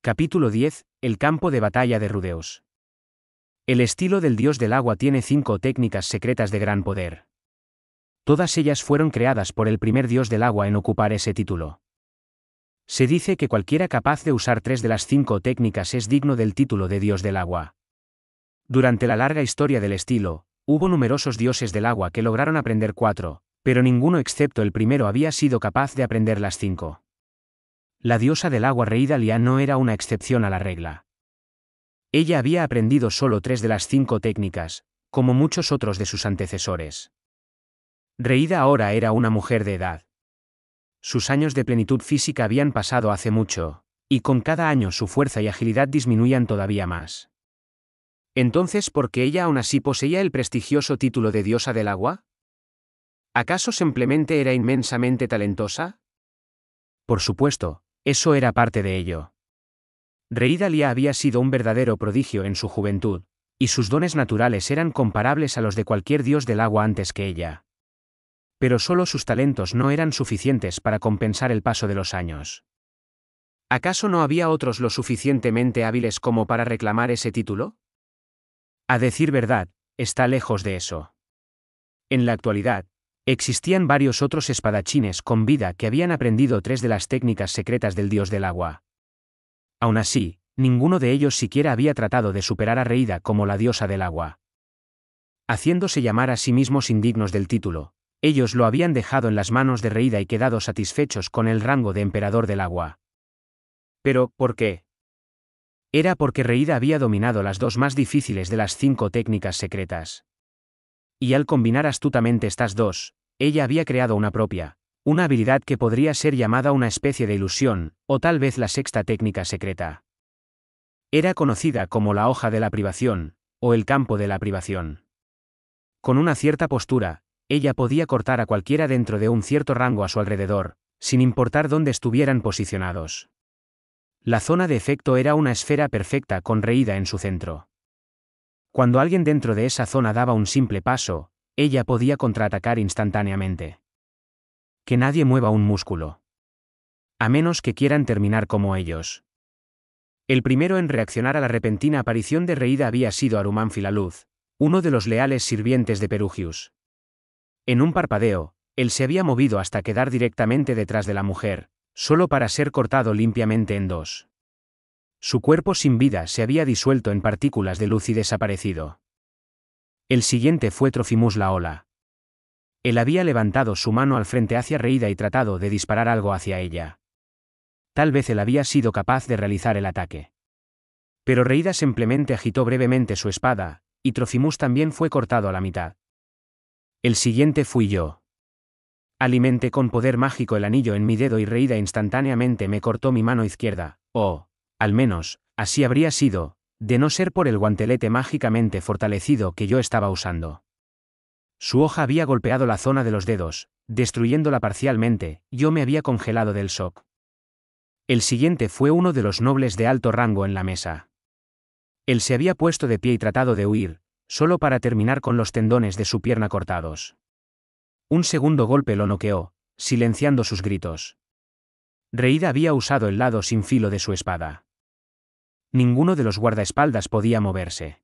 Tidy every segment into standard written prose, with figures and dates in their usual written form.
Capítulo 10. El campo de batalla de Rudeus. El estilo del dios del agua tiene 5 técnicas secretas de gran poder. Todas ellas fueron creadas por el primer dios del agua en ocupar ese título. Se dice que cualquiera capaz de usar 3 de las 5 técnicas es digno del título de dios del agua. Durante la larga historia del estilo, hubo numerosos dioses del agua que lograron aprender 4, pero ninguno excepto el primero había sido capaz de aprender las 5. La diosa del agua Reidalia no era una excepción a la regla. Ella había aprendido solo 3 de las 5 técnicas, como muchos otros de sus antecesores. Reida ahora era una mujer de edad. Sus años de plenitud física habían pasado hace mucho, y con cada año su fuerza y agilidad disminuían todavía más. Entonces, ¿por qué ella aún así poseía el prestigioso título de diosa del agua? ¿Acaso simplemente era inmensamente talentosa? Por supuesto, eso era parte de ello. Reidalia había sido un verdadero prodigio en su juventud, y sus dones naturales eran comparables a los de cualquier dios del agua antes que ella. Pero solo sus talentos no eran suficientes para compensar el paso de los años. ¿Acaso no había otros lo suficientemente hábiles como para reclamar ese título? A decir verdad, está lejos de eso. En la actualidad, existían varios otros espadachines con vida que habían aprendido 3 de las técnicas secretas del dios del agua. Aún así, ninguno de ellos siquiera había tratado de superar a Reida como la diosa del agua. Haciéndose llamar a sí mismos indignos del título, ellos lo habían dejado en las manos de Reida y quedado satisfechos con el rango de emperador del agua. Pero, ¿por qué? Era porque Reida había dominado las 2 más difíciles de las 5 técnicas secretas. Y al combinar astutamente estas 2, ella había creado una propia, una habilidad que podría ser llamada una especie de ilusión, o tal vez la 6ª técnica secreta. Era conocida como la hoja de la privación, o el campo de la privación. Con una cierta postura, ella podía cortar a cualquiera dentro de un cierto rango a su alrededor, sin importar dónde estuvieran posicionados. La zona de efecto era una esfera perfecta con Reida en su centro. Cuando alguien dentro de esa zona daba un simple paso, ella podía contraatacar instantáneamente. Que nadie mueva un músculo. A menos que quieran terminar como ellos. El primero en reaccionar a la repentina aparición de Reida había sido Aruman Filaluz, uno de los leales sirvientes de Perugius. En un parpadeo, él se había movido hasta quedar directamente detrás de la mujer, solo para ser cortado limpiamente en 2. Su cuerpo sin vida se había disuelto en partículas de luz y desaparecido. El siguiente fue Trofimus la Ola. Él había levantado su mano al frente hacia Reida y tratado de disparar algo hacia ella. Tal vez él había sido capaz de realizar el ataque. Pero Reida simplemente agitó brevemente su espada, y Trofimus también fue cortado a la mitad. El siguiente fui yo. Alimenté con poder mágico el anillo en mi dedo y Reida instantáneamente me cortó mi mano izquierda, al menos, así habría sido, de no ser por el guantelete mágicamente fortalecido que yo estaba usando. Su hoja había golpeado la zona de los dedos, destruyéndola parcialmente, yo me había congelado del shock. El siguiente fue uno de los nobles de alto rango en la mesa. Él se había puesto de pie y tratado de huir, solo para terminar con los tendones de su pierna cortados. Un segundo golpe lo noqueó, silenciando sus gritos. Reida había usado el lado sin filo de su espada. Ninguno de los guardaespaldas podía moverse.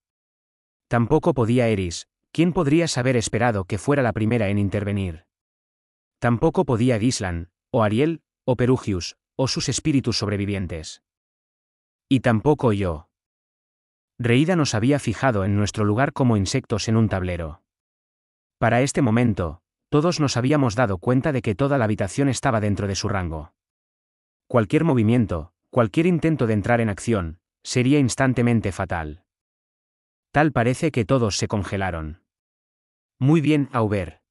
Tampoco podía Eris, quien podría haber esperado que fuera la primera en intervenir. Tampoco podía Gislan, o Ariel, o Perugius, o sus espíritus sobrevivientes. Y tampoco yo. Reida nos había fijado en nuestro lugar como insectos en un tablero. Para este momento, todos nos habíamos dado cuenta de que toda la habitación estaba dentro de su rango. Cualquier movimiento, cualquier intento de entrar en acción, sería instantáneamente fatal. Tal parece que todos se congelaron. Muy bien, Auber.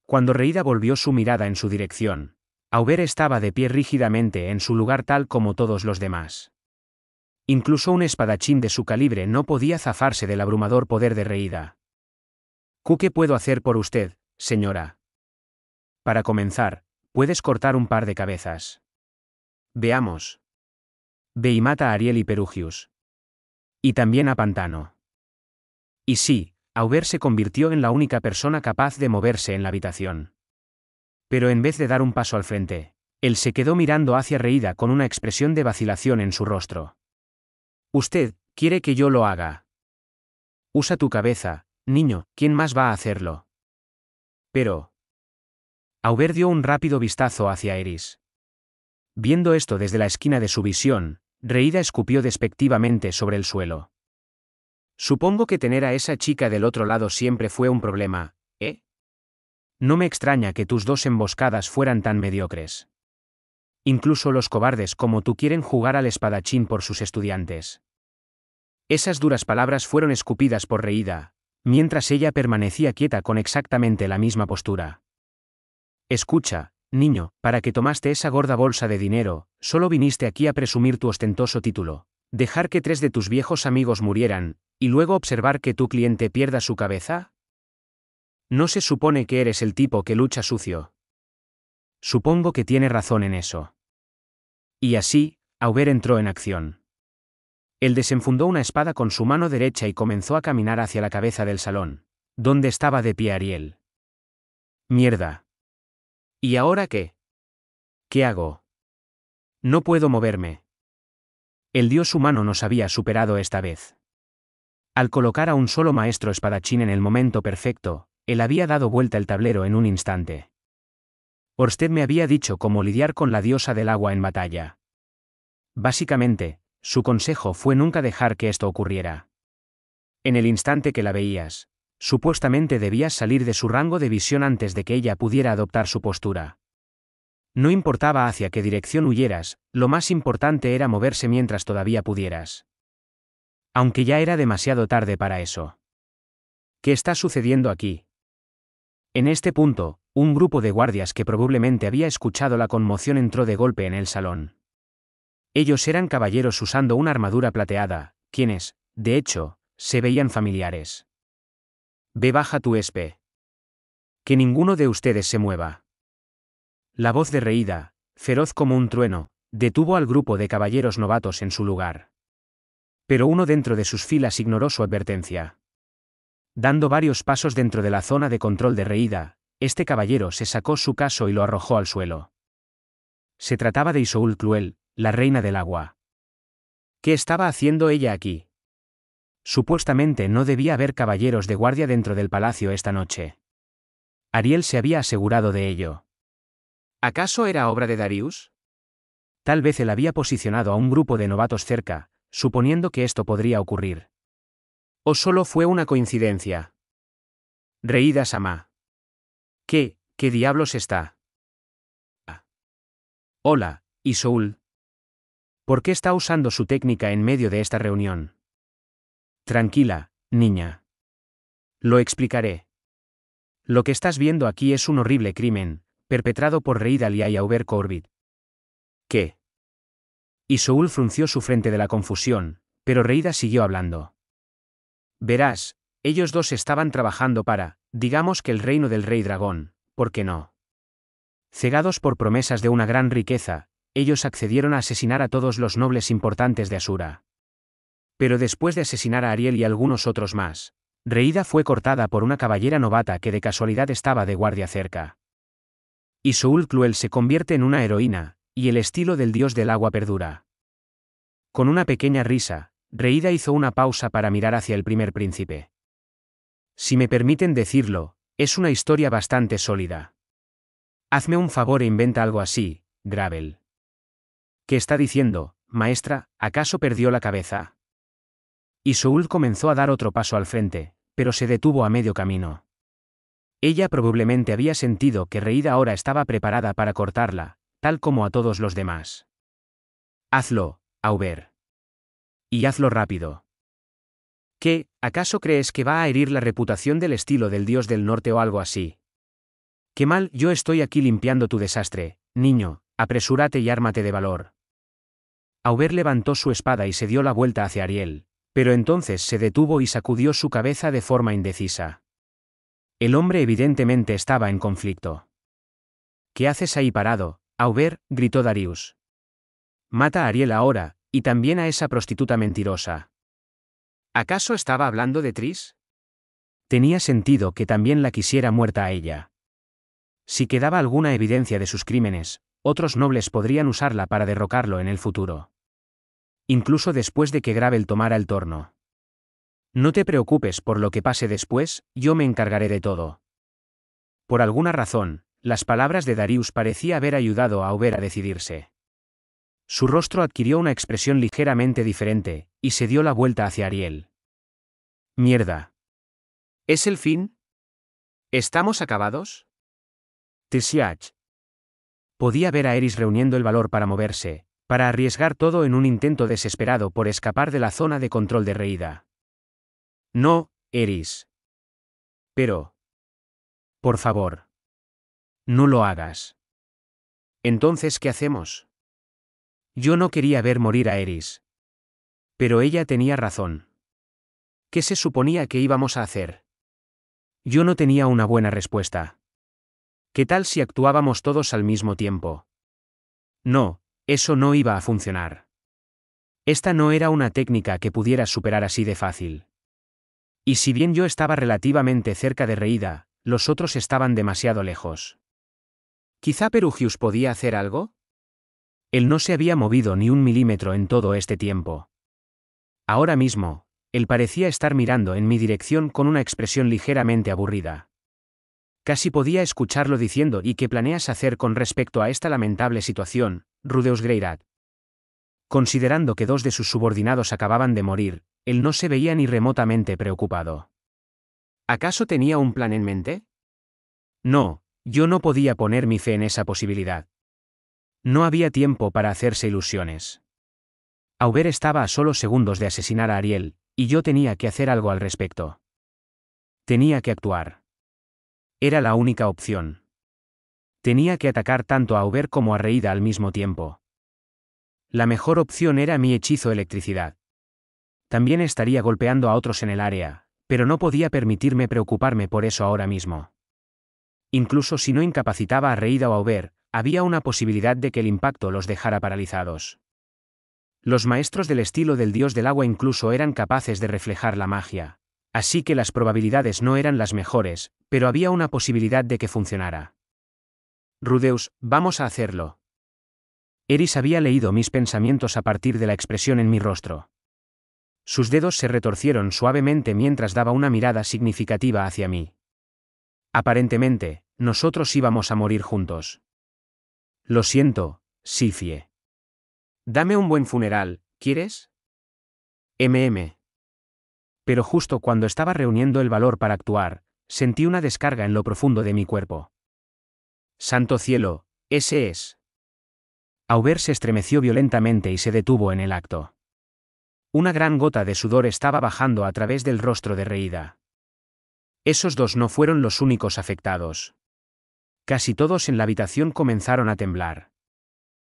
Cuando Reida volvió su mirada en su dirección, Auber estaba de pie rígidamente en su lugar tal como todos los demás. Incluso un espadachín de su calibre no podía zafarse del abrumador poder de Reida. ¿Qué puedo hacer por usted, señora? Para comenzar, puedes cortar un par de cabezas. Veamos. Ve y mata a Ariel y Perugius. Y también a Pantano. Y sí, Auber se convirtió en la única persona capaz de moverse en la habitación. Pero en vez de dar un paso al frente, Él se quedó mirando hacia Reida con una expresión de vacilación en su rostro. «¿Usted quiere que yo lo haga?» «Usa tu cabeza, niño, ¿quién más va a hacerlo?» «Pero...» Aubert dio un rápido vistazo hacia Eris. Viendo esto desde la esquina de su visión, Reida escupió despectivamente sobre el suelo. «Supongo que tener a esa chica del otro lado siempre fue un problema, ¿eh? No me extraña que tus 2 emboscadas fueran tan mediocres. Incluso los cobardes como tú quieren jugar al espadachín por sus estudiantes». Esas duras palabras fueron escupidas por Reida, mientras ella permanecía quieta con exactamente la misma postura. «Escucha, niño, ¿para qué tomaste esa gorda bolsa de dinero? Solo viniste aquí a presumir tu ostentoso título, dejar que 3 de tus viejos amigos murieran, y luego observar que tu cliente pierda su cabeza? ¿No se supone que eres el tipo que lucha sucio?» «Supongo que tiene razón en eso». Y así, Aubert entró en acción. Él desenfundó una espada con su mano derecha y comenzó a caminar hacia la cabeza del salón, donde estaba de pie Ariel. «Mierda. ¿Y ahora qué? ¿Qué hago? No puedo moverme». El dios humano nos había superado esta vez. Al colocar a un solo maestro espadachín en el momento perfecto, él había dado vuelta el tablero en un instante. Orsted me había dicho cómo lidiar con la diosa del agua en batalla. Básicamente, su consejo fue nunca dejar que esto ocurriera. En el instante que la veías, supuestamente debías salir de su rango de visión antes de que ella pudiera adoptar su postura. No importaba hacia qué dirección huyeras, lo más importante era moverse mientras todavía pudieras. Aunque ya era demasiado tarde para eso. ¿Qué está sucediendo aquí? En este punto, un grupo de guardias que probablemente había escuchado la conmoción entró de golpe en el salón. Ellos eran caballeros usando una armadura plateada, quienes, de hecho, se veían familiares. «Ve, baja tu espe. Que ninguno de ustedes se mueva». La voz de Reida, feroz como un trueno, detuvo al grupo de caballeros novatos en su lugar. Pero uno dentro de sus filas ignoró su advertencia. Dando varios pasos dentro de la zona de control de Reida, este caballero se sacó su casco y lo arrojó al suelo. Se trataba de Isoul Cruel, la reina del agua. ¿Qué estaba haciendo ella aquí? Supuestamente no debía haber caballeros de guardia dentro del palacio esta noche. Ariel se había asegurado de ello. ¿Acaso era obra de Darius? Tal vez él había posicionado a un grupo de novatos cerca, suponiendo que esto podría ocurrir. ¿O solo fue una coincidencia? Reida-sama. ¿Qué diablos está? Hola, Isoul. ¿Por qué está usando su técnica en medio de esta reunión? Tranquila, niña. Lo explicaré. Lo que estás viendo aquí es un horrible crimen, perpetrado por Reida Lia y Aubert Corbett. ¿Qué? Isoul frunció su frente de la confusión, pero Reida siguió hablando. Verás, ellos 2 estaban trabajando para, digamos que el reino del rey dragón, ¿por qué no? Cegados por promesas de una gran riqueza, ellos accedieron a asesinar a todos los nobles importantes de Asura. Pero después de asesinar a Ariel y algunos otros más, Reida fue cortada por una caballera novata que de casualidad estaba de guardia cerca. Isoul Cruel se convierte en una heroína, y el estilo del dios del agua perdura. Con una pequeña risa, Reida hizo una pausa para mirar hacia el primer príncipe. Si me permiten decirlo, es una historia bastante sólida. Hazme un favor e inventa algo así, Gravel. ¿Qué está diciendo, maestra? ¿Acaso perdió la cabeza? Isoul comenzó a dar otro paso al frente, pero se detuvo a medio camino. Ella probablemente había sentido que Reida ahora estaba preparada para cortarla, tal como a todos los demás. Hazlo, Aubert. Y hazlo rápido. ¿Qué, acaso crees que va a herir la reputación del estilo del dios del norte o algo así? Qué mal, yo estoy aquí limpiando tu desastre, niño, apresúrate y ármate de valor. Aubert levantó su espada y se dio la vuelta hacia Ariel, pero entonces se detuvo y sacudió su cabeza de forma indecisa. El hombre evidentemente estaba en conflicto. ¿Qué haces ahí parado, Aubert?, gritó Darius. Mata a Ariel ahora, y también a esa prostituta mentirosa. ¿Acaso estaba hablando de Tris? Tenía sentido que también la quisiera muerta a ella. Si quedaba alguna evidencia de sus crímenes, otros nobles podrían usarla para derrocarlo en el futuro. Incluso después de que Gravel tomara el torno. No te preocupes por lo que pase después, yo me encargaré de todo. Por alguna razón, las palabras de Darius parecía haber ayudado a Aubert a decidirse. Su rostro adquirió una expresión ligeramente diferente, y se dio la vuelta hacia Ariel. Mierda. ¿Es el fin? ¿Estamos acabados? Tesiach. Podía ver a Eris reuniendo el valor para moverse, para arriesgar todo en un intento desesperado por escapar de la zona de control de Reida. No, Eris. Pero. Por favor. No lo hagas. Entonces, ¿qué hacemos? Yo no quería ver morir a Eris. Pero ella tenía razón. ¿Qué se suponía que íbamos a hacer? Yo no tenía una buena respuesta. ¿Qué tal si actuábamos todos al mismo tiempo? No, eso no iba a funcionar. Esta no era una técnica que pudiera superar así de fácil. Y si bien yo estaba relativamente cerca de Reida, los otros estaban demasiado lejos. ¿Quizá Perugius podía hacer algo? Él no se había movido ni un milímetro en todo este tiempo. Ahora mismo, él parecía estar mirando en mi dirección con una expresión ligeramente aburrida. Casi podía escucharlo diciendo: ¿y qué planeas hacer con respecto a esta lamentable situación, Rudeus Greyrat? Considerando que 2 de sus subordinados acababan de morir, él no se veía ni remotamente preocupado. ¿Acaso tenía un plan en mente? No, yo no podía poner mi fe en esa posibilidad. No había tiempo para hacerse ilusiones. Aubert estaba a solo segundos de asesinar a Ariel, y yo tenía que hacer algo al respecto. Tenía que actuar. Era la única opción. Tenía que atacar tanto a Aubert como a Reida al mismo tiempo. La mejor opción era mi hechizo electricidad. También estaría golpeando a otros en el área, pero no podía permitirme preocuparme por eso ahora mismo. Incluso si no incapacitaba a Reida o a Aubert, había una posibilidad de que el impacto los dejara paralizados. Los maestros del estilo del dios del agua incluso eran capaces de reflejar la magia. Así que las probabilidades no eran las mejores, pero había una posibilidad de que funcionara. Rudeus, vamos a hacerlo. Eris había leído mis pensamientos a partir de la expresión en mi rostro. Sus dedos se retorcieron suavemente mientras daba una mirada significativa hacia mí. Aparentemente, nosotros íbamos a morir juntos. Lo siento, Sifie. Dame un buen funeral, ¿quieres? Pero justo cuando estaba reuniendo el valor para actuar, sentí una descarga en lo profundo de mi cuerpo. ¡Santo cielo, ese es! Aubert se estremeció violentamente y se detuvo en el acto. Una gran gota de sudor estaba bajando a través del rostro de Reida. Esos 2 no fueron los únicos afectados. Casi todos en la habitación comenzaron a temblar.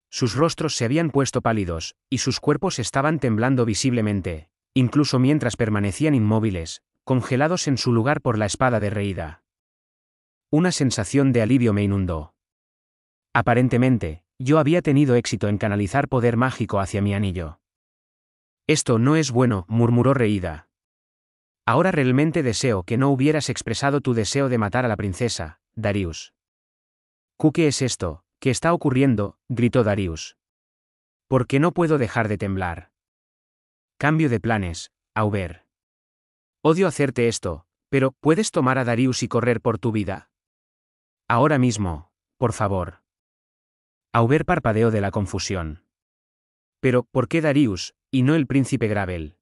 Sus rostros se habían puesto pálidos, y sus cuerpos estaban temblando visiblemente, incluso mientras permanecían inmóviles, congelados en su lugar por la espada de Reida. Una sensación de alivio me inundó. Aparentemente, yo había tenido éxito en canalizar poder mágico hacia mi anillo. Esto no es bueno, murmuró Reida. Ahora realmente deseo que no hubieras expresado tu deseo de matar a la princesa, Darius. ¿Qué es esto? ¿Qué está ocurriendo?, gritó Darius. ¿Por qué no puedo dejar de temblar? Cambio de planes, Aubert. Odio hacerte esto, pero ¿puedes tomar a Darius y correr por tu vida? Ahora mismo, por favor. Aubert parpadeó de la confusión. Pero, ¿por qué Darius, y no el príncipe Gravel?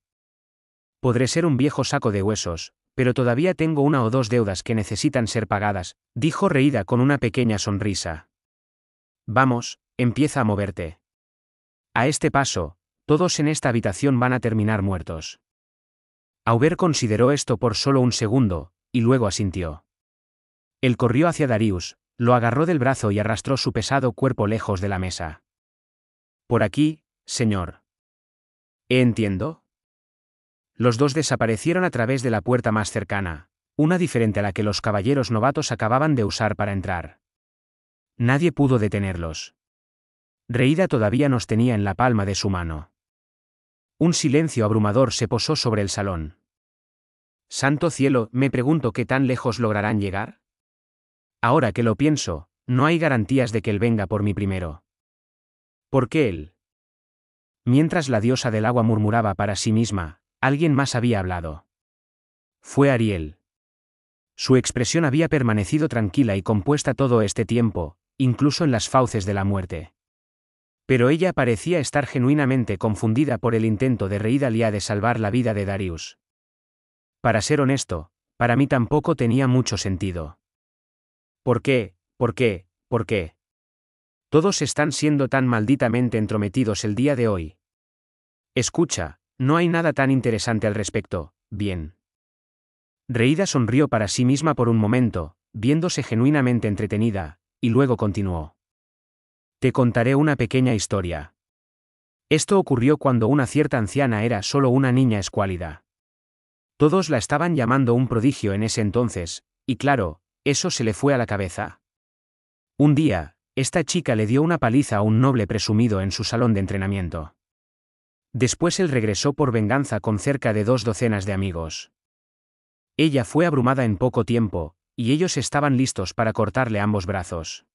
Podré ser un viejo saco de huesos, pero todavía tengo 1 o 2 deudas que necesitan ser pagadas, dijo Reida con una pequeña sonrisa. Vamos, empieza a moverte. A este paso, todos en esta habitación van a terminar muertos. Aubert consideró esto por solo un segundo, y luego asintió. Él corrió hacia Darius, lo agarró del brazo y arrastró su pesado cuerpo lejos de la mesa. Por aquí, señor. ¿Entiendo? Los 2 desaparecieron a través de la puerta más cercana, una diferente a la que los caballeros novatos acababan de usar para entrar. Nadie pudo detenerlos. Reida todavía nos tenía en la palma de su mano. Un silencio abrumador se posó sobre el salón. Santo cielo, me pregunto qué tan lejos lograrán llegar. Ahora que lo pienso, No hay garantías de que él venga por mí primero. ¿Por qué él? Mientras la diosa del agua murmuraba para sí misma, alguien más había hablado. Fue Ariel. Su expresión había permanecido tranquila y compuesta todo este tiempo, incluso en las fauces de la muerte. Pero ella parecía estar genuinamente confundida por el intento de Rey Dalia de salvar la vida de Darius. Para ser honesto, para mí tampoco tenía mucho sentido. ¿Por qué? ¿Por qué? ¿Por qué? Todos están siendo tan malditamente entrometidos el día de hoy. Escucha, no hay nada tan interesante al respecto, bien. Reida sonrió para sí misma por un momento, viéndose genuinamente entretenida, y luego continuó. Te contaré una pequeña historia. Esto ocurrió cuando una cierta anciana era solo una niña escuálida. Todos la estaban llamando un prodigio en ese entonces, y claro, eso se le fue a la cabeza. Un día, esta chica le dio una paliza a un noble presumido en su salón de entrenamiento. Después él regresó por venganza con cerca de 2 docenas de amigos. Ella fue abrumada en poco tiempo, y ellos estaban listos para cortarle ambos brazos.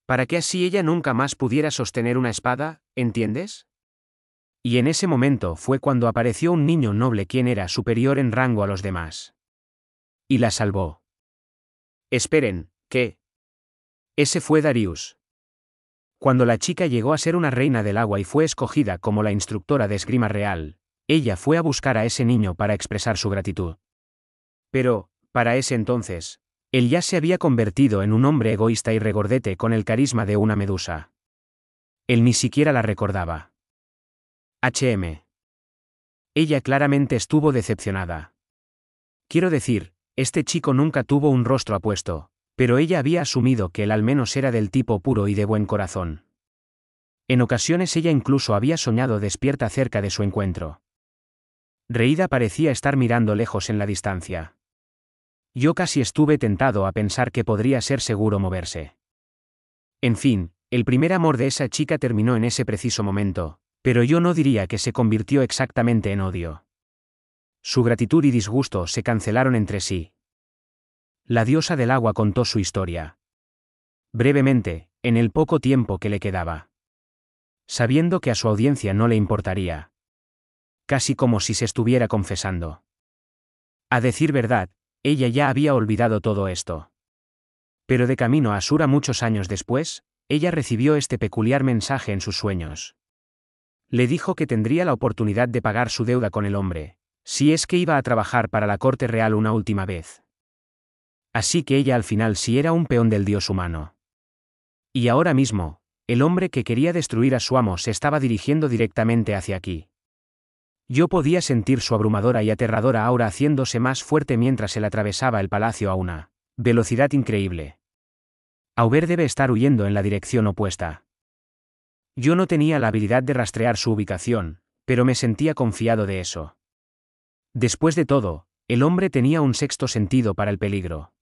Para que así ella nunca más pudiera sostener una espada, ¿entiendes? Y en ese momento fue cuando apareció un niño noble quien era superior en rango a los demás. Y la salvó. Esperen, ¿qué? Ese fue Darius. Cuando la chica llegó a ser una reina del agua y fue escogida como la instructora de esgrima real, ella fue a buscar a ese niño para expresar su gratitud. Pero, para ese entonces, él ya se había convertido en un hombre egoísta y regordete con el carisma de una medusa. Él ni siquiera la recordaba. Ella claramente estuvo decepcionada. Quiero decir, este chico nunca tuvo un rostro apuesto, pero ella había asumido que él al menos era del tipo puro y de buen corazón. En ocasiones ella incluso había soñado despierta cerca de su encuentro. Reida parecía estar mirando lejos en la distancia. Yo casi estuve tentado a pensar que podría ser seguro moverse. En fin, el primer amor de esa chica terminó en ese preciso momento, pero yo no diría que se convirtió exactamente en odio. Su gratitud y disgusto se cancelaron entre sí. La diosa del agua contó su historia. Brevemente, en el poco tiempo que le quedaba. Sabiendo que a su audiencia no le importaría. Casi como si se estuviera confesando. A decir verdad, ella ya había olvidado todo esto. Pero de camino a Asura muchos años después, ella recibió este peculiar mensaje en sus sueños. Le dijo que tendría la oportunidad de pagar su deuda con el hombre, si es que iba a trabajar para la corte real una última vez. Así que ella al final sí era un peón del dios humano. Y ahora mismo, el hombre que quería destruir a su amo se estaba dirigiendo directamente hacia aquí. Yo podía sentir su abrumadora y aterradora aura haciéndose más fuerte mientras él atravesaba el palacio a una velocidad increíble. Auber debe estar huyendo en la dirección opuesta. Yo no tenía la habilidad de rastrear su ubicación, pero me sentía confiado de eso. Después de todo, el hombre tenía un sexto sentido para el peligro.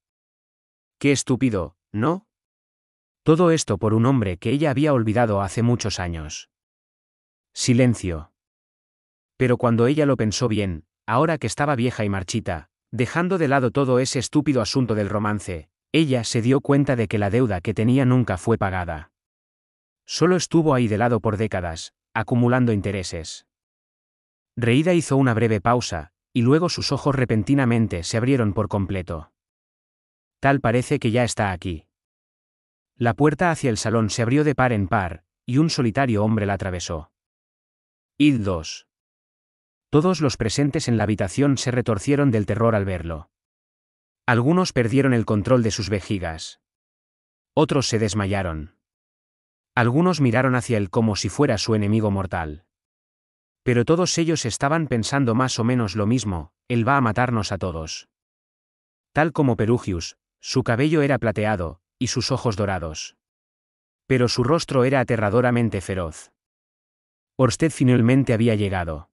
Qué estúpido, ¿no? Todo esto por un hombre que ella había olvidado hace muchos años. Silencio. Pero cuando ella lo pensó bien, ahora que estaba vieja y marchita, dejando de lado todo ese estúpido asunto del romance, ella se dio cuenta de que la deuda que tenía nunca fue pagada. Solo estuvo ahí de lado por décadas, acumulando intereses. Reida hizo una breve pausa, y luego sus ojos repentinamente se abrieron por completo. Tal parece que ya está aquí. La puerta hacia el salón se abrió de par en par, y un solitario hombre la atravesó. Id 2. Todos los presentes en la habitación se retorcieron del terror al verlo. Algunos perdieron el control de sus vejigas. Otros se desmayaron. Algunos miraron hacia él como si fuera su enemigo mortal. Pero todos ellos estaban pensando más o menos lo mismo: él va a matarnos a todos. Tal como Perugius, su cabello era plateado, y sus ojos dorados. Pero su rostro era aterradoramente feroz. Orsted finalmente había llegado.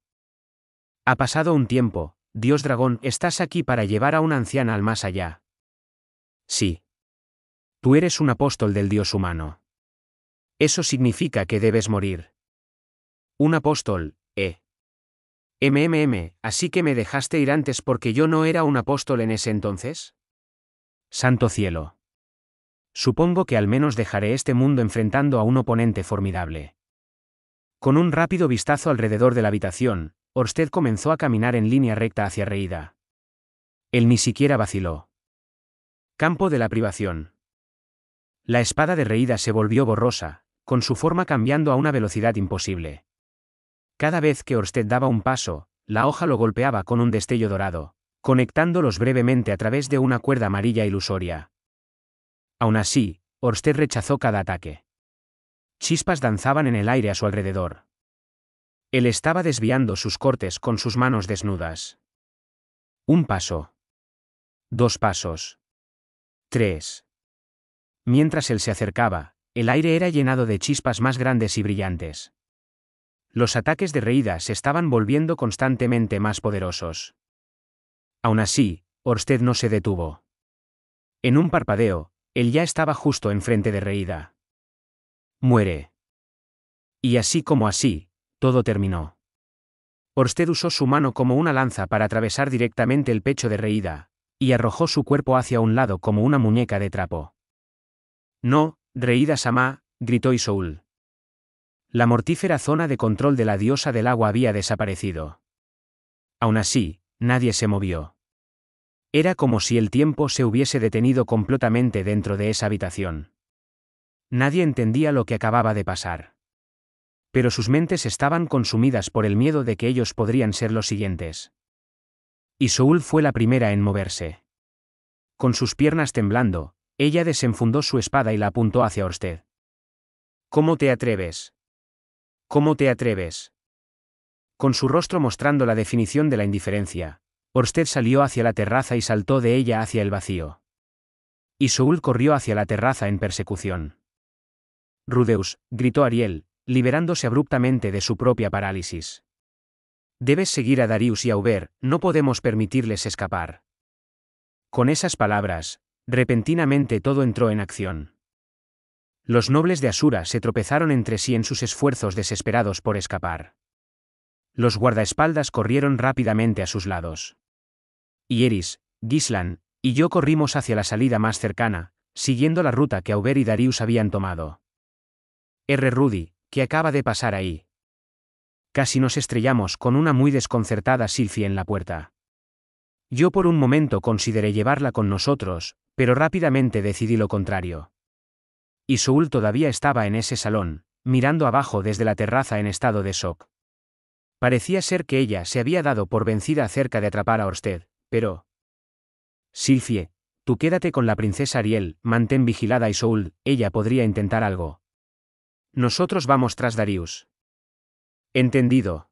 Ha pasado un tiempo, Dios Dragón, ¿estás aquí para llevar a una anciana al más allá? Sí. Tú eres un apóstol del Dios humano. Eso significa que debes morir. Un apóstol, ¿así que me dejaste ir antes porque yo no era un apóstol en ese entonces? Santo cielo. Supongo que al menos dejaré este mundo enfrentando a un oponente formidable. Con un rápido vistazo alrededor de la habitación, Orsted comenzó a caminar en línea recta hacia Reida. Él ni siquiera vaciló. Campo de la privación. La espada de Reida se volvió borrosa, con su forma cambiando a una velocidad imposible. Cada vez que Orsted daba un paso, la hoja lo golpeaba con un destello dorado, conectándolos brevemente a través de una cuerda amarilla ilusoria. Aún así, Orsted rechazó cada ataque. Chispas danzaban en el aire a su alrededor. Él estaba desviando sus cortes con sus manos desnudas. Un paso. 2 pasos. 3. Mientras él se acercaba, el aire era llenado de chispas más grandes y brillantes. Los ataques de Reida se estaban volviendo constantemente más poderosos. Aún así, Orsted no se detuvo. En un parpadeo, él ya estaba justo enfrente de Reida. Muere. Y así como así, todo terminó. Orsted usó su mano como una lanza para atravesar directamente el pecho de Reida, y arrojó su cuerpo hacia un lado como una muñeca de trapo. No, Reida-sama, gritó Isoul. La mortífera zona de control de la diosa del agua había desaparecido. Aún así, nadie se movió. Era como si el tiempo se hubiese detenido completamente dentro de esa habitación. Nadie entendía lo que acababa de pasar. Pero sus mentes estaban consumidas por el miedo de que ellos podrían ser los siguientes. Isoul fue la primera en moverse. Con sus piernas temblando, ella desenfundó su espada y la apuntó hacia Orsted. ¿Cómo te atreves? ¿Cómo te atreves? Con su rostro mostrando la definición de la indiferencia, Orsted salió hacia la terraza y saltó de ella hacia el vacío. Isoul corrió hacia la terraza en persecución. Rudeus, gritó Ariel, liberándose abruptamente de su propia parálisis. Debes seguir a Darius y a Uber, no podemos permitirles escapar. Con esas palabras, repentinamente todo entró en acción. Los nobles de Asura se tropezaron entre sí en sus esfuerzos desesperados por escapar. Los guardaespaldas corrieron rápidamente a sus lados. Y Eris, Gislan, y yo corrimos hacia la salida más cercana, siguiendo la ruta que Auber y Darius habían tomado. Rudy, ¿qué acaba de pasar ahí? Casi nos estrellamos con una muy desconcertada Sylphie en la puerta. Yo por un momento consideré llevarla con nosotros, pero rápidamente decidí lo contrario. Isoul todavía estaba en ese salón, mirando abajo desde la terraza en estado de shock. Parecía ser que ella se había dado por vencida acerca de atrapar a Orsted, pero... Sylphie, tú quédate con la princesa Ariel, mantén vigilada a Isoul, ella podría intentar algo. Nosotros vamos tras Darius. Entendido.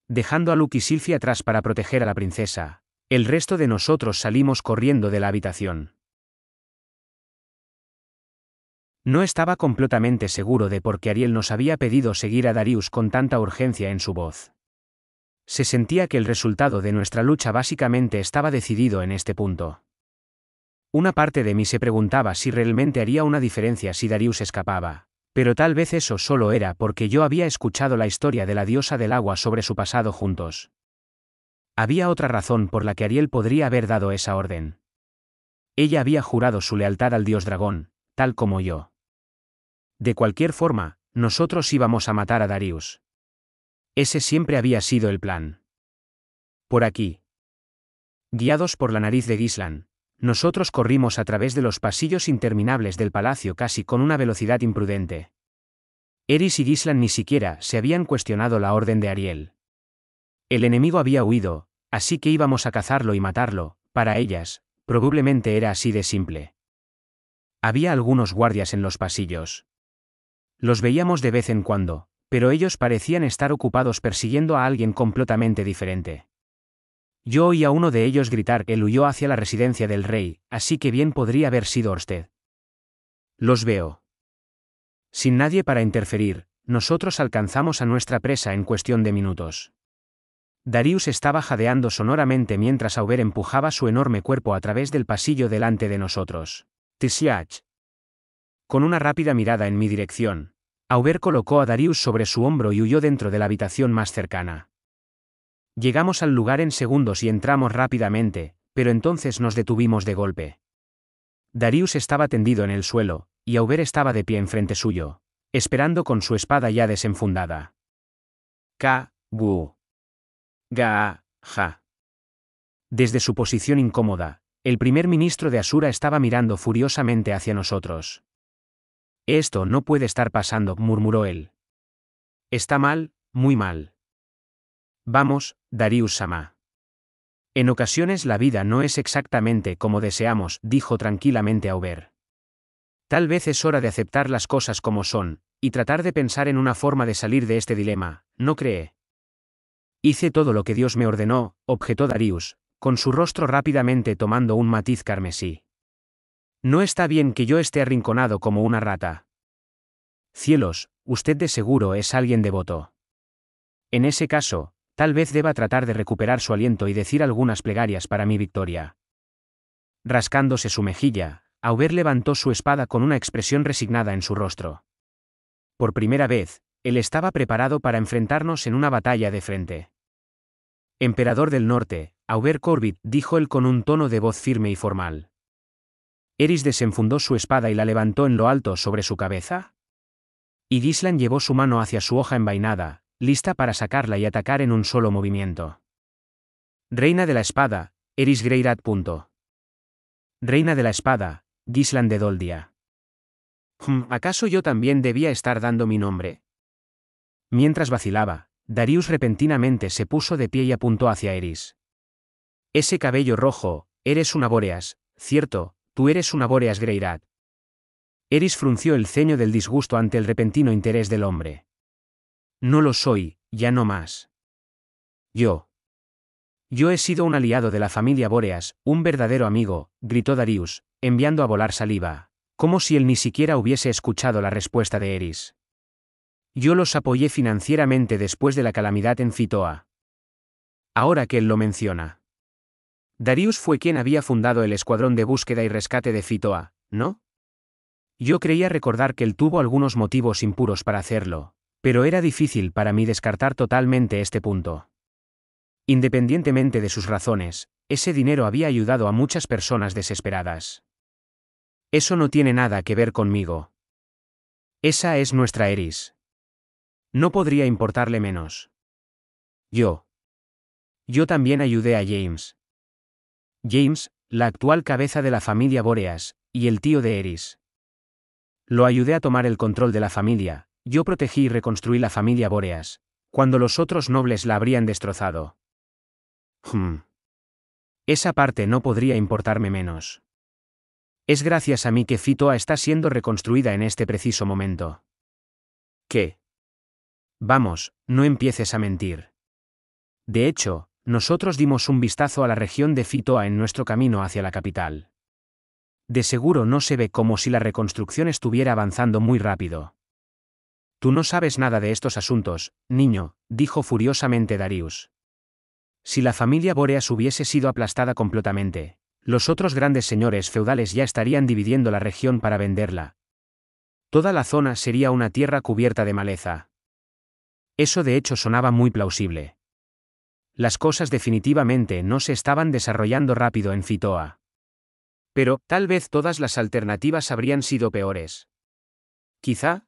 Dejando a Luke y Sylphie atrás para proteger a la princesa, el resto de nosotros salimos corriendo de la habitación. No estaba completamente seguro de por qué Ariel nos había pedido seguir a Darius con tanta urgencia en su voz. Se sentía que el resultado de nuestra lucha básicamente estaba decidido en este punto. Una parte de mí se preguntaba si realmente haría una diferencia si Darius escapaba, pero tal vez eso solo era porque yo había escuchado la historia de la diosa del agua sobre su pasado juntos. Había otra razón por la que Ariel podría haber dado esa orden. Ella había jurado su lealtad al dios dragón, tal como yo. De cualquier forma, nosotros íbamos a matar a Darius. Ese siempre había sido el plan. Por aquí. Guiados por la nariz de Gislan, nosotros corrimos a través de los pasillos interminables del palacio casi con una velocidad imprudente. Eris y Gislan ni siquiera se habían cuestionado la orden de Ariel. El enemigo había huido, así que íbamos a cazarlo y matarlo, para ellas, probablemente era así de simple. Había algunos guardias en los pasillos. Los veíamos de vez en cuando, pero ellos parecían estar ocupados persiguiendo a alguien completamente diferente. Yo oí a uno de ellos gritar que él huyó hacia la residencia del rey, así que bien podría haber sido Orsted. Los veo. Sin nadie para interferir, nosotros alcanzamos a nuestra presa en cuestión de minutos. Darius estaba jadeando sonoramente mientras Auber empujaba su enorme cuerpo a través del pasillo delante de nosotros. Tishiach. Con una rápida mirada en mi dirección, Auber colocó a Darius sobre su hombro y huyó dentro de la habitación más cercana. Llegamos al lugar en segundos y entramos rápidamente, pero entonces nos detuvimos de golpe. Darius estaba tendido en el suelo, y Auber estaba de pie enfrente suyo, esperando con su espada ya desenfundada. Gu. Ja. Desde su posición incómoda, el primer ministro de Asura estaba mirando furiosamente hacia nosotros. Esto no puede estar pasando, murmuró él. Está mal, muy mal. Vamos, Darius-sama. En ocasiones la vida no es exactamente como deseamos, dijo tranquilamente Auber. Tal vez es hora de aceptar las cosas como son, y tratar de pensar en una forma de salir de este dilema, ¿no cree? Hice todo lo que Dios me ordenó, objetó Darius, con su rostro rápidamente tomando un matiz carmesí. No está bien que yo esté arrinconado como una rata. Cielos, usted de seguro es alguien devoto. En ese caso, tal vez deba tratar de recuperar su aliento y decir algunas plegarias para mi victoria. Rascándose su mejilla, Auber levantó su espada con una expresión resignada en su rostro. Por primera vez, él estaba preparado para enfrentarnos en una batalla de frente. Emperador del Norte, Auber Corbett, dijo él con un tono de voz firme y formal. Eris desenfundó su espada y la levantó en lo alto sobre su cabeza. Y Gislan llevó su mano hacia su hoja envainada, lista para sacarla y atacar en un solo movimiento. Reina de la espada, Eris Greirat. Reina de la espada, Gislan de Doldia. ¿Acaso yo también debía estar dando mi nombre? Mientras vacilaba, Darius repentinamente se puso de pie y apuntó hacia Eris. Ese cabello rojo, eres una Bóreas, cierto, tú eres una Bóreas Greirat. Eris frunció el ceño del disgusto ante el repentino interés del hombre. No lo soy, ya no más. Yo he sido un aliado de la familia Bóreas, un verdadero amigo, gritó Darius, enviando a volar saliva, como si él ni siquiera hubiese escuchado la respuesta de Eris. Yo los apoyé financieramente después de la calamidad en Fitoa. Ahora que él lo menciona. Darius fue quien había fundado el escuadrón de búsqueda y rescate de Fitoa, ¿no? Yo creía recordar que él tuvo algunos motivos impuros para hacerlo, pero era difícil para mí descartar totalmente este punto. Independientemente de sus razones, ese dinero había ayudado a muchas personas desesperadas. Eso no tiene nada que ver conmigo. Esa es nuestra Eris. No podría importarle menos. Yo también ayudé a James. James, la actual cabeza de la familia Bóreas, y el tío de Eris. Lo ayudé a tomar el control de la familia, yo protegí y reconstruí la familia Bóreas, cuando los otros nobles la habrían destrozado. Esa parte no podría importarme menos. Es gracias a mí que Fitoa está siendo reconstruida en este preciso momento. ¿Qué? Vamos, no empieces a mentir. De hecho, nosotros dimos un vistazo a la región de Fitoa en nuestro camino hacia la capital. De seguro no se ve como si la reconstrucción estuviera avanzando muy rápido. Tú no sabes nada de estos asuntos, niño, dijo furiosamente Darius. Si la familia Bóreas hubiese sido aplastada completamente, los otros grandes señores feudales ya estarían dividiendo la región para venderla. Toda la zona sería una tierra cubierta de maleza. Eso de hecho sonaba muy plausible. Las cosas definitivamente no se estaban desarrollando rápido en Fitoa. Pero, tal vez todas las alternativas habrían sido peores. Quizá.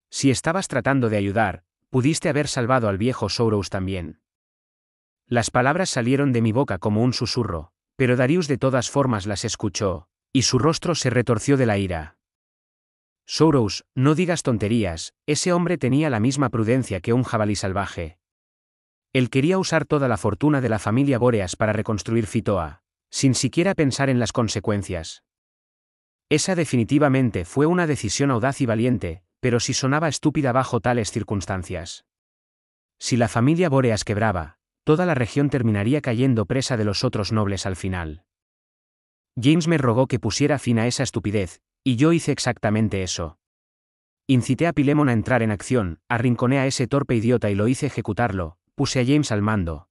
Si estabas tratando de ayudar, pudiste haber salvado al viejo Sourous también. Las palabras salieron de mi boca como un susurro, pero Darius de todas formas las escuchó, y su rostro se retorció de la ira. Sourous, no digas tonterías, ese hombre tenía la misma prudencia que un jabalí salvaje. Él quería usar toda la fortuna de la familia Bóreas para reconstruir Fitoa, sin siquiera pensar en las consecuencias. Esa definitivamente fue una decisión audaz y valiente, pero si sonaba estúpida bajo tales circunstancias. Si la familia Bóreas quebraba, toda la región terminaría cayendo presa de los otros nobles al final. James me rogó que pusiera fin a esa estupidez, y yo hice exactamente eso. Incité a Pilemon a entrar en acción, arrinconé a ese torpe idiota y lo hice ejecutarlo, puse a James al mando.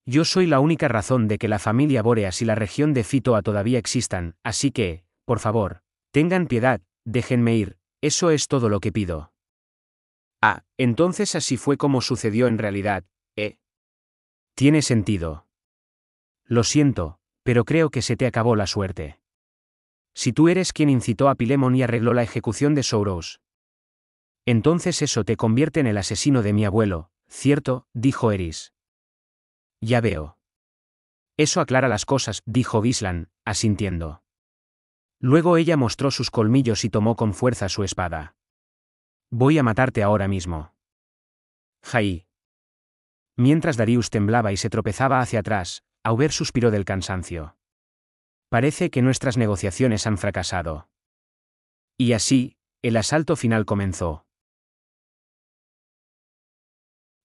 Yo soy la única razón de que la familia Bóreas y la región de Fitoa todavía existan, así que, por favor, tengan piedad, déjenme ir, eso es todo lo que pido. Ah, entonces así fue como sucedió en realidad, ¿eh? Tiene sentido. Lo siento, pero creo que se te acabó la suerte. Si tú eres quien incitó a Pilemon y arregló la ejecución de Souros, entonces eso te convierte en el asesino de mi abuelo, ¿cierto?, dijo Eris. Ya veo. Eso aclara las cosas, dijo Gislan, asintiendo. Luego ella mostró sus colmillos y tomó con fuerza su espada. Voy a matarte ahora mismo. Jai. Mientras Darius temblaba y se tropezaba hacia atrás, Aubert suspiró del cansancio. Parece que nuestras negociaciones han fracasado. Y así, el asalto final comenzó.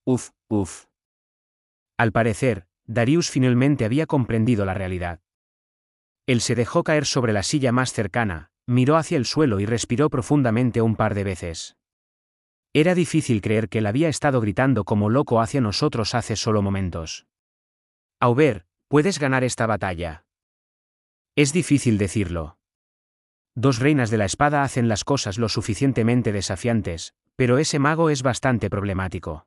Uf. Al parecer, Darius finalmente había comprendido la realidad. Él se dejó caer sobre la silla más cercana, miró hacia el suelo y respiró profundamente un par de veces. Era difícil creer que él había estado gritando como loco hacia nosotros hace solo momentos. Aubert, puedes ganar esta batalla. Es difícil decirlo. Dos reinas de la espada hacen las cosas lo suficientemente desafiantes, pero ese mago es bastante problemático.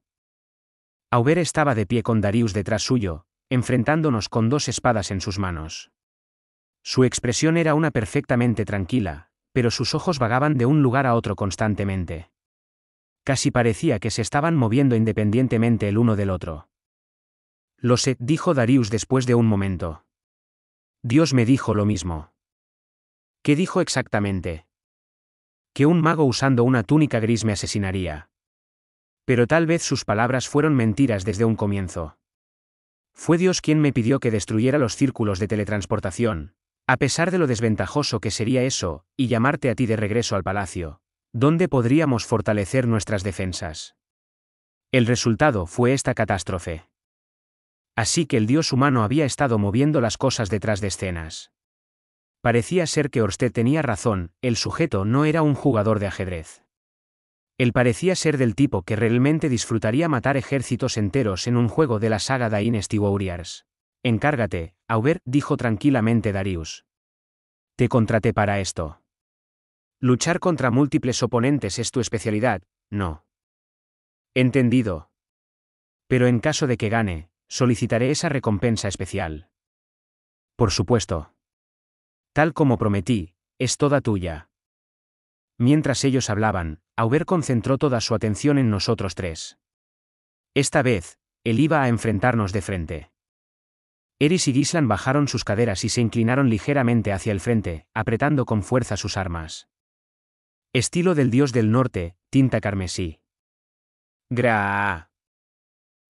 Aubert estaba de pie con Darius detrás suyo, enfrentándonos con dos espadas en sus manos. Su expresión era una perfectamente tranquila, pero sus ojos vagaban de un lugar a otro constantemente. Casi parecía que se estaban moviendo independientemente el uno del otro. Lo sé, dijo Darius después de un momento. Dios me dijo lo mismo. ¿Qué dijo exactamente? Que un mago usando una túnica gris me asesinaría. Pero tal vez sus palabras fueron mentiras desde un comienzo. Fue Dios quien me pidió que destruyera los círculos de teletransportación, a pesar de lo desventajoso que sería eso, y llamarte a ti de regreso al palacio, donde podríamos fortalecer nuestras defensas. El resultado fue esta catástrofe. Así que el dios humano había estado moviendo las cosas detrás de escenas. Parecía ser que Orsted tenía razón, el sujeto no era un jugador de ajedrez. Él parecía ser del tipo que realmente disfrutaría matar ejércitos enteros en un juego de la saga Dynasty Warriors. Encárgate, Aubert, dijo tranquilamente Darius. Te contraté para esto. Luchar contra múltiples oponentes es tu especialidad, ¿no? Entendido. Pero en caso de que gane, solicitaré esa recompensa especial. Por supuesto. Tal como prometí, es toda tuya. Mientras ellos hablaban, Aubert concentró toda su atención en nosotros tres. Esta vez, él iba a enfrentarnos de frente. Eris y Gislan bajaron sus caderas y se inclinaron ligeramente hacia el frente, apretando con fuerza sus armas. Estilo del dios del norte, tinta carmesí. Gra.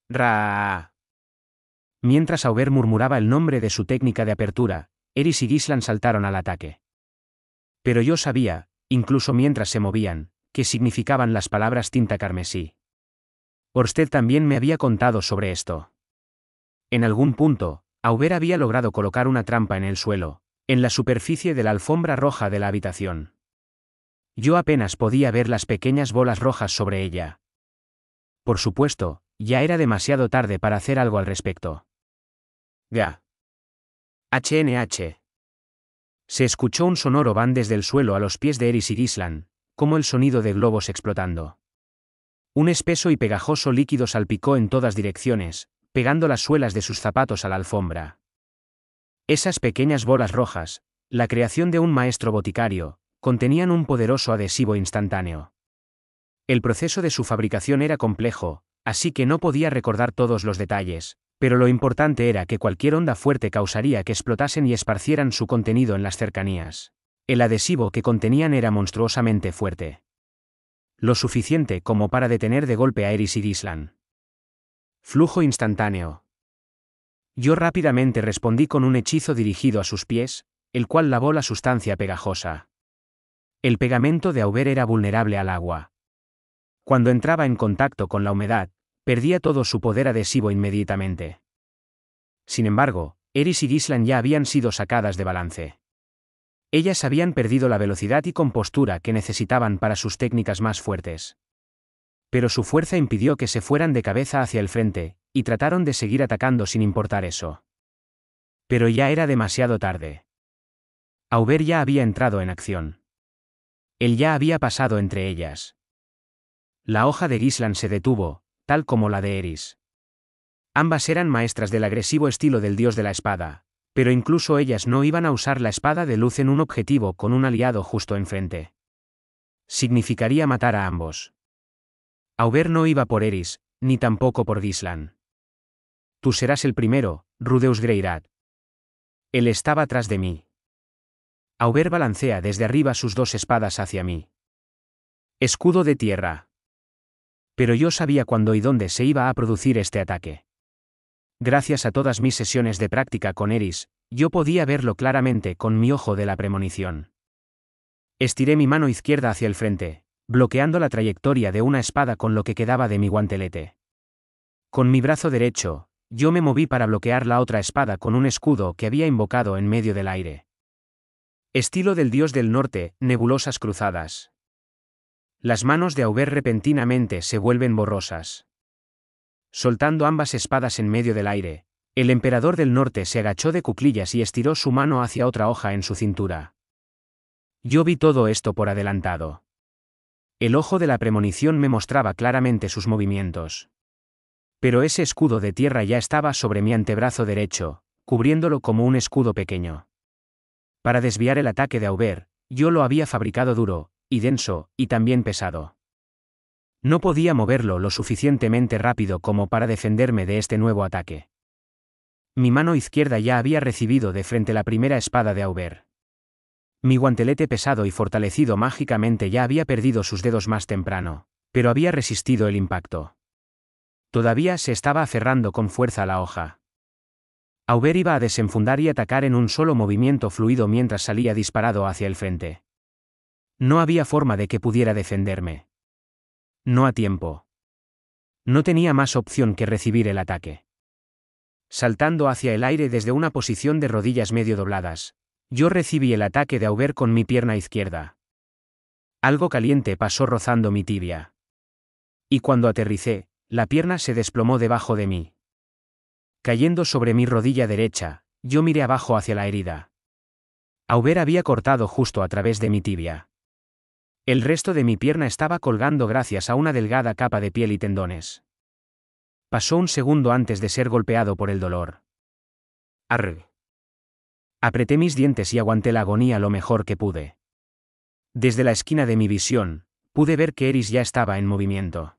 Ra. Mientras Aubert murmuraba el nombre de su técnica de apertura, Eris y Gislan saltaron al ataque. Pero yo sabía, incluso mientras se movían, qué significaban las palabras tinta carmesí. Orsted también me había contado sobre esto. En algún punto, Aubert había logrado colocar una trampa en el suelo, en la superficie de la alfombra roja de la habitación. Yo apenas podía ver las pequeñas bolas rojas sobre ella. Por supuesto, ya era demasiado tarde para hacer algo al respecto. Ga. HNH. Se escuchó un sonoro van desde el suelo a los pies de Eris y Gislan, como el sonido de globos explotando. Un espeso y pegajoso líquido salpicó en todas direcciones, pegando las suelas de sus zapatos a la alfombra. Esas pequeñas bolas rojas, la creación de un maestro boticario, contenían un poderoso adhesivo instantáneo. El proceso de su fabricación era complejo, así que no podía recordar todos los detalles, pero lo importante era que cualquier onda fuerte causaría que explotasen y esparcieran su contenido en las cercanías. El adhesivo que contenían era monstruosamente fuerte. Lo suficiente como para detener de golpe a Eris y Gislan. Flujo instantáneo. Yo rápidamente respondí con un hechizo dirigido a sus pies, el cual lavó la sustancia pegajosa. El pegamento de Aubert era vulnerable al agua. Cuando entraba en contacto con la humedad, perdía todo su poder adhesivo inmediatamente. Sin embargo, Eris y Gislan ya habían sido sacadas de balance. Ellas habían perdido la velocidad y compostura que necesitaban para sus técnicas más fuertes. Pero su fuerza impidió que se fueran de cabeza hacia el frente, y trataron de seguir atacando sin importar eso. Pero ya era demasiado tarde. Aubert ya había entrado en acción. Él ya había pasado entre ellas. La hoja de Gislan se detuvo, tal como la de Eris. Ambas eran maestras del agresivo estilo del dios de la espada, Pero incluso ellas no iban a usar la espada de luz en un objetivo con un aliado justo enfrente. Significaría matar a ambos. Aubert no iba por Eris, ni tampoco por Gislan. Tú serás el primero, Rudeus Greyrat. Él estaba tras de mí. Aubert balancea desde arriba sus dos espadas hacia mí. Escudo de tierra. Pero yo sabía cuándo y dónde se iba a producir este ataque. Gracias a todas mis sesiones de práctica con Eris, yo podía verlo claramente con mi ojo de la premonición. Estiré mi mano izquierda hacia el frente, bloqueando la trayectoria de una espada con lo que quedaba de mi guantelete. Con mi brazo derecho, yo me moví para bloquear la otra espada con un escudo que había invocado en medio del aire. Estilo del dios del norte, nebulosas cruzadas. Las manos de Aubert repentinamente se vuelven borrosas. Soltando ambas espadas en medio del aire, el emperador del norte se agachó de cuclillas y estiró su mano hacia otra hoja en su cintura. Yo vi todo esto por adelantado. El ojo de la premonición me mostraba claramente sus movimientos. Pero ese escudo de tierra ya estaba sobre mi antebrazo derecho, cubriéndolo como un escudo pequeño. Para desviar el ataque de Aubert, yo lo había fabricado duro, y denso, y también pesado. No podía moverlo lo suficientemente rápido como para defenderme de este nuevo ataque. Mi mano izquierda ya había recibido de frente la primera espada de Aubert. Mi guantelete pesado y fortalecido mágicamente ya había perdido sus dedos más temprano, pero había resistido el impacto. Todavía se estaba aferrando con fuerza a la hoja. Aubert iba a desenfundar y atacar en un solo movimiento fluido mientras salía disparado hacia el frente. No había forma de que pudiera defenderme. No a tiempo. No tenía más opción que recibir el ataque. Saltando hacia el aire desde una posición de rodillas medio dobladas, yo recibí el ataque de Aubert con mi pierna izquierda. Algo caliente pasó rozando mi tibia. Y cuando aterricé, la pierna se desplomó debajo de mí. Cayendo sobre mi rodilla derecha, yo miré abajo hacia la herida. Aubert había cortado justo a través de mi tibia. El resto de mi pierna estaba colgando gracias a una delgada capa de piel y tendones. Pasó un segundo antes de ser golpeado por el dolor. Arr. Apreté mis dientes y aguanté la agonía lo mejor que pude. Desde la esquina de mi visión, pude ver que Eris ya estaba en movimiento.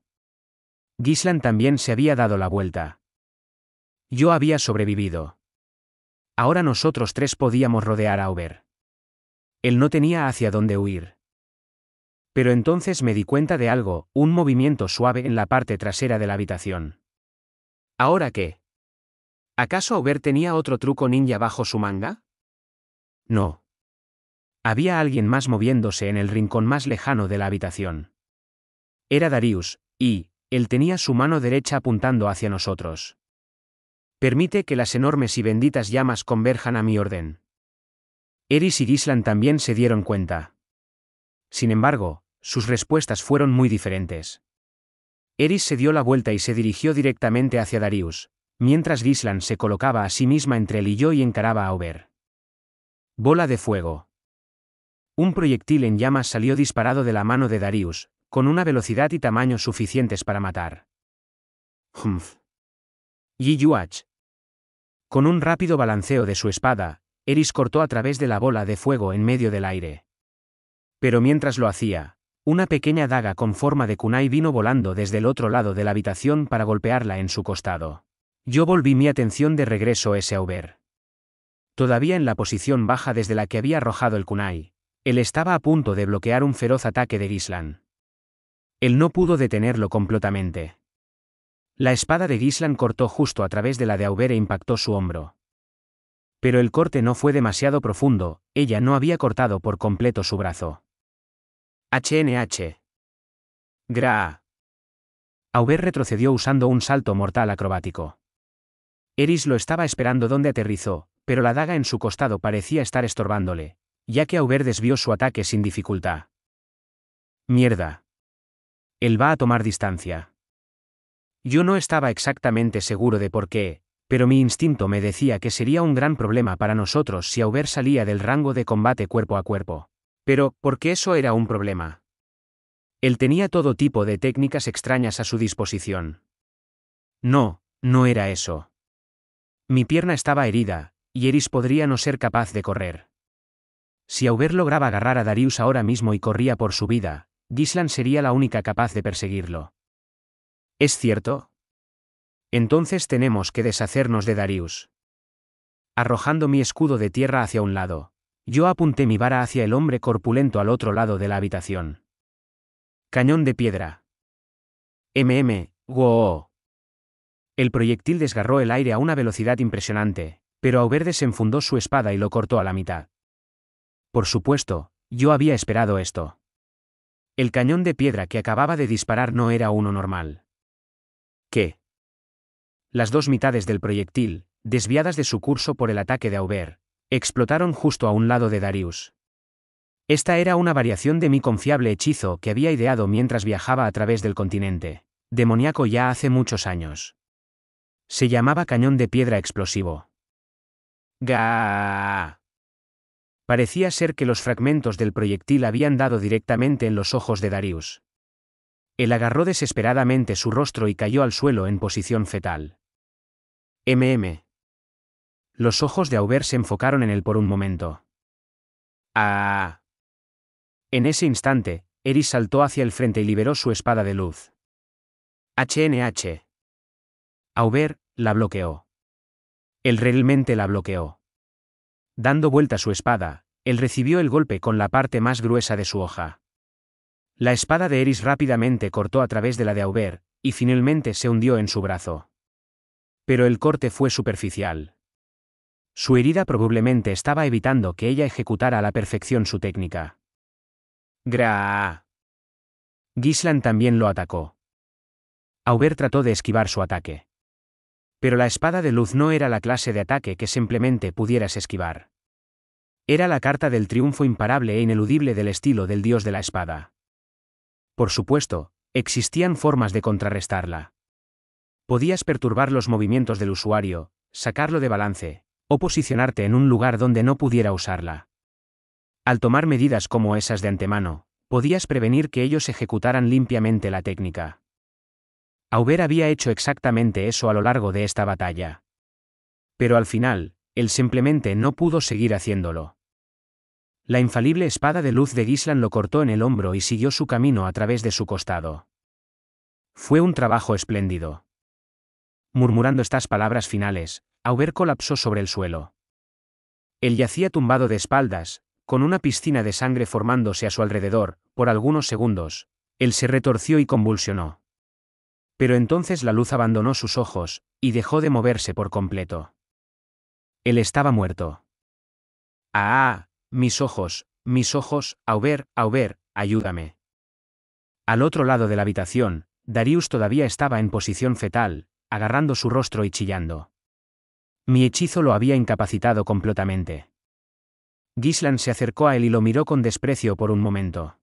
Gislan también se había dado la vuelta. Yo había sobrevivido. Ahora nosotros tres podíamos rodear a Aubert. Él no tenía hacia dónde huir. Pero entonces me di cuenta de algo, un movimiento suave en la parte trasera de la habitación. ¿Ahora qué? ¿Acaso Aubert tenía otro truco ninja bajo su manga? No. Había alguien más moviéndose en el rincón más lejano de la habitación. Era Darius, y él tenía su mano derecha apuntando hacia nosotros. Permite que las enormes y benditas llamas converjan a mi orden. Eris y Gislan también se dieron cuenta. Sin embargo, sus respuestas fueron muy diferentes. Eris se dio la vuelta y se dirigió directamente hacia Darius, mientras Gislan se colocaba a sí misma entre él y yo y encaraba a Aubert. Bola de fuego. Un proyectil en llamas salió disparado de la mano de Darius, con una velocidad y tamaño suficientes para matar. Humph. Yi Yuach. Con un rápido balanceo de su espada, Eris cortó a través de la bola de fuego en medio del aire. Pero mientras lo hacía, una pequeña daga con forma de kunai vino volando desde el otro lado de la habitación para golpearla en su costado. Yo volví mi atención de regreso a ese Aubert. Todavía en la posición baja desde la que había arrojado el kunai, él estaba a punto de bloquear un feroz ataque de Gislan. Él no pudo detenerlo completamente. La espada de Gislan cortó justo a través de la de Aubert e impactó su hombro. Pero el corte no fue demasiado profundo, ella no había cortado por completo su brazo. HNH. Gra. Aubert retrocedió usando un salto mortal acrobático. Eris lo estaba esperando donde aterrizó, pero la daga en su costado parecía estar estorbándole, ya que Aubert desvió su ataque sin dificultad. Mierda. Él va a tomar distancia. Yo no estaba exactamente seguro de por qué, pero mi instinto me decía que sería un gran problema para nosotros si Aubert salía del rango de combate cuerpo a cuerpo. Pero, ¿por qué eso era un problema? Él tenía todo tipo de técnicas extrañas a su disposición. No, no era eso. Mi pierna estaba herida, y Eris podría no ser capaz de correr. Si Aubert lograba agarrar a Darius ahora mismo y corría por su vida, Gislan sería la única capaz de perseguirlo. ¿Es cierto? Entonces tenemos que deshacernos de Darius. Arrojando mi escudo de tierra hacia un lado, yo apunté mi vara hacia el hombre corpulento al otro lado de la habitación. Cañón de piedra. ¡Wow! El proyectil desgarró el aire a una velocidad impresionante, pero Aubert desenfundó su espada y lo cortó a la mitad. Por supuesto, yo había esperado esto. El cañón de piedra que acababa de disparar no era uno normal. ¿Qué? Las dos mitades del proyectil, desviadas de su curso por el ataque de Aubert, explotaron justo a un lado de Darius. Esta era una variación de mi confiable hechizo que había ideado mientras viajaba a través del continente demoníaco ya hace muchos años. Se llamaba cañón de piedra explosivo. ¡Gaaah! Parecía ser que los fragmentos del proyectil habían dado directamente en los ojos de Darius. Él agarró desesperadamente su rostro y cayó al suelo en posición fetal. Los ojos de Aubert se enfocaron en él por un momento. ¡Ah! En ese instante, Eris saltó hacia el frente y liberó su espada de luz. HNH. Aubert la bloqueó. Él realmente la bloqueó. Dando vuelta su espada, él recibió el golpe con la parte más gruesa de su hoja. La espada de Eris rápidamente cortó a través de la de Aubert, y finalmente se hundió en su brazo. Pero el corte fue superficial. Su herida probablemente estaba evitando que ella ejecutara a la perfección su técnica. Gislan también lo atacó. Aubert trató de esquivar su ataque. Pero la espada de luz no era la clase de ataque que simplemente pudieras esquivar. Era la carta del triunfo imparable e ineludible del estilo del dios de la espada. Por supuesto, existían formas de contrarrestarla. Podías perturbar los movimientos del usuario, sacarlo de balance, o posicionarte en un lugar donde no pudiera usarla. Al tomar medidas como esas de antemano, podías prevenir que ellos ejecutaran limpiamente la técnica. Aubert había hecho exactamente eso a lo largo de esta batalla. Pero al final, él simplemente no pudo seguir haciéndolo. La infalible espada de luz de Gislan lo cortó en el hombro y siguió su camino a través de su costado. Fue un trabajo espléndido. Murmurando estas palabras finales, Aubert colapsó sobre el suelo. Él yacía tumbado de espaldas, con una piscina de sangre formándose a su alrededor, por algunos segundos. Él se retorció y convulsionó. Pero entonces la luz abandonó sus ojos, y dejó de moverse por completo. Él estaba muerto. ¡Ah! Mis ojos, Aubert, ayúdame. Al otro lado de la habitación, Darius todavía estaba en posición fetal, agarrando su rostro y chillando. Mi hechizo lo había incapacitado completamente. Gislan se acercó a él y lo miró con desprecio por un momento.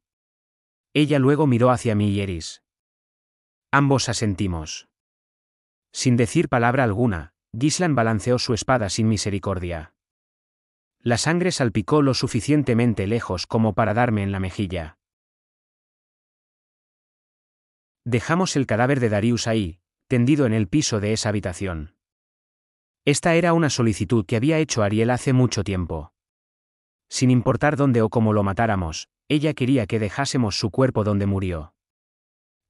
Ella luego miró hacia mí y Eris. Ambos asentimos. Sin decir palabra alguna, Gislan balanceó su espada sin misericordia. La sangre salpicó lo suficientemente lejos como para darme en la mejilla. Dejamos el cadáver de Darius ahí, tendido en el piso de esa habitación. Esta era una solicitud que había hecho Ariel hace mucho tiempo. Sin importar dónde o cómo lo matáramos, ella quería que dejásemos su cuerpo donde murió.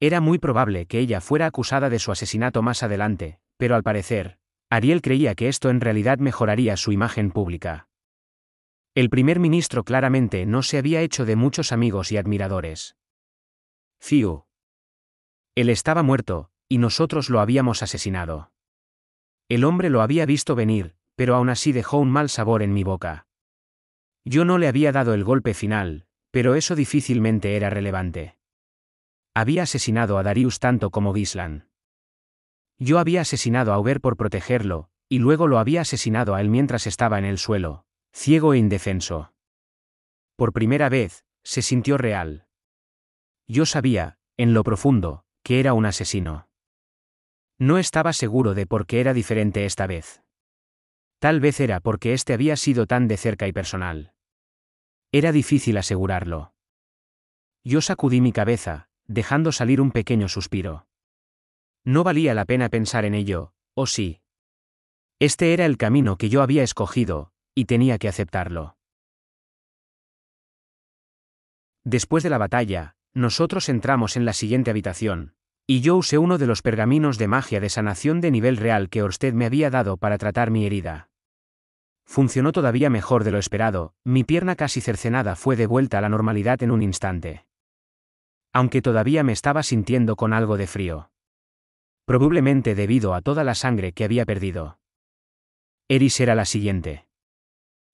Era muy probable que ella fuera acusada de su asesinato más adelante, pero al parecer, Ariel creía que esto en realidad mejoraría su imagen pública. El primer ministro claramente no se había hecho de muchos amigos y admiradores. Fiu. Él estaba muerto, y nosotros lo habíamos asesinado. El hombre lo había visto venir, pero aún así dejó un mal sabor en mi boca. Yo no le había dado el golpe final, pero eso difícilmente era relevante. Había asesinado a Darius tanto como Gislan. Yo había asesinado a Aubert por protegerlo, y luego lo había asesinado a él mientras estaba en el suelo, ciego e indefenso. Por primera vez, se sintió real. Yo sabía, en lo profundo, que era un asesino. No estaba seguro de por qué era diferente esta vez. Tal vez era porque este había sido tan de cerca y personal. Era difícil asegurarlo. Yo sacudí mi cabeza, dejando salir un pequeño suspiro. No valía la pena pensar en ello, ¿o sí? Este era el camino que yo había escogido, y tenía que aceptarlo. Después de la batalla, nosotros entramos en la siguiente habitación, y yo usé uno de los pergaminos de magia de sanación de nivel real que Orsted me había dado para tratar mi herida. Funcionó todavía mejor de lo esperado, mi pierna casi cercenada fue devuelta a la normalidad en un instante. Aunque todavía me estaba sintiendo con algo de frío. Probablemente debido a toda la sangre que había perdido. Eris era la siguiente.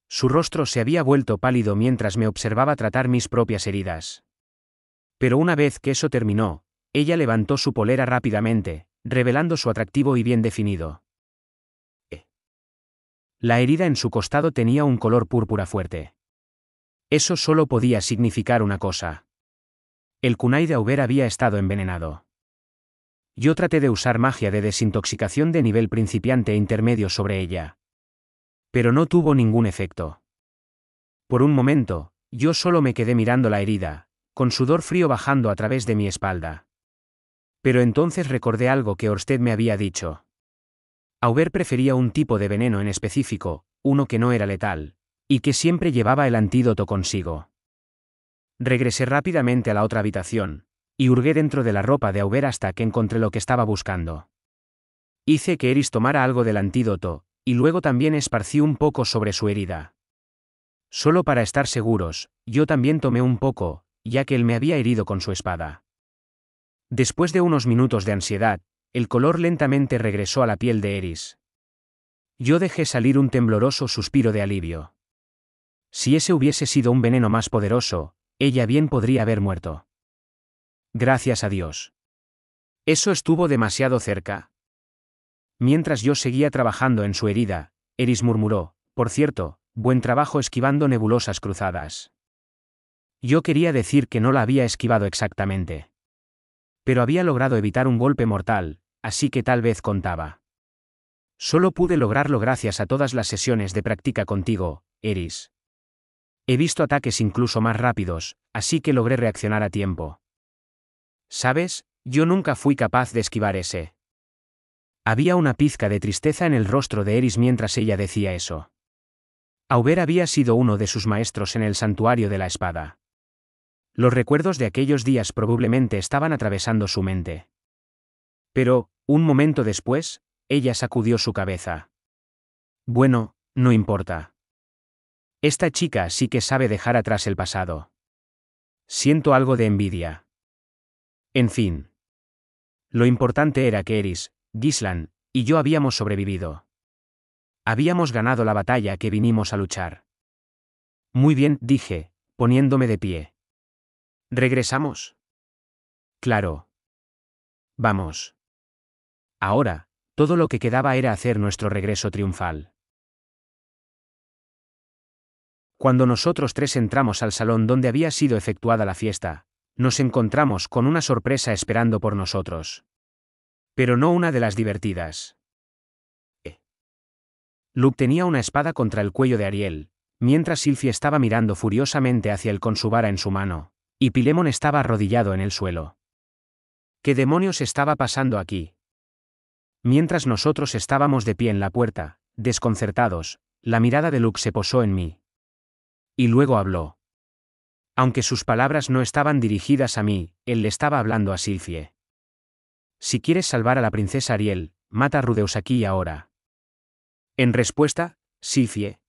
Su rostro se había vuelto pálido mientras me observaba tratar mis propias heridas. Pero una vez que eso terminó, ella levantó su polera rápidamente, revelando su atractivo y bien definido. La herida en su costado tenía un color púrpura fuerte. Eso solo podía significar una cosa. El kunai de Aubert había estado envenenado. Yo traté de usar magia de desintoxicación de nivel principiante e intermedio sobre ella. Pero no tuvo ningún efecto. Por un momento, yo solo me quedé mirando la herida, con sudor frío bajando a través de mi espalda. Pero entonces recordé algo que Orsted me había dicho. Aubert prefería un tipo de veneno en específico, uno que no era letal, y que siempre llevaba el antídoto consigo. Regresé rápidamente a la otra habitación, y hurgué dentro de la ropa de Aubert hasta que encontré lo que estaba buscando. Hice que Eris tomara algo del antídoto, y luego también esparcí un poco sobre su herida. Solo para estar seguros, yo también tomé un poco, ya que él me había herido con su espada. Después de unos minutos de ansiedad, el color lentamente regresó a la piel de Eris. Yo dejé salir un tembloroso suspiro de alivio. Si ese hubiese sido un veneno más poderoso, ella bien podría haber muerto. Gracias a Dios. Eso estuvo demasiado cerca. Mientras yo seguía trabajando en su herida, Eris murmuró, por cierto, buen trabajo esquivando nebulosas cruzadas. Yo quería decir que no la había esquivado exactamente. Pero había logrado evitar un golpe mortal, así que tal vez contaba. Solo pude lograrlo gracias a todas las sesiones de práctica contigo, Eris. He visto ataques incluso más rápidos, así que logré reaccionar a tiempo. ¿Sabes? Yo nunca fui capaz de esquivar ese. Había una pizca de tristeza en el rostro de Eris mientras ella decía eso. Aubert había sido uno de sus maestros en el santuario de la espada. Los recuerdos de aquellos días probablemente estaban atravesando su mente. Pero, un momento después, ella sacudió su cabeza. Bueno, no importa. Esta chica sí que sabe dejar atrás el pasado. Siento algo de envidia. En fin. Lo importante era que Eris, Gislan, y yo habíamos sobrevivido. Habíamos ganado la batalla que vinimos a luchar. Muy bien, dije, poniéndome de pie. ¿Regresamos? Claro. Vamos. Ahora, todo lo que quedaba era hacer nuestro regreso triunfal. Cuando nosotros tres entramos al salón donde había sido efectuada la fiesta, nos encontramos con una sorpresa esperando por nosotros. Pero no una de las divertidas. Luke tenía una espada contra el cuello de Ariel, mientras Sylphie estaba mirando furiosamente hacia él con su vara en su mano, y Pilemon estaba arrodillado en el suelo. ¿Qué demonios estaba pasando aquí? Mientras nosotros estábamos de pie en la puerta, desconcertados, la mirada de Luke se posó en mí. Y luego habló. Aunque sus palabras no estaban dirigidas a mí, él le estaba hablando a Sylphie. Si quieres salvar a la princesa Ariel, mata a Rudeus aquí y ahora. En respuesta, Sylphie,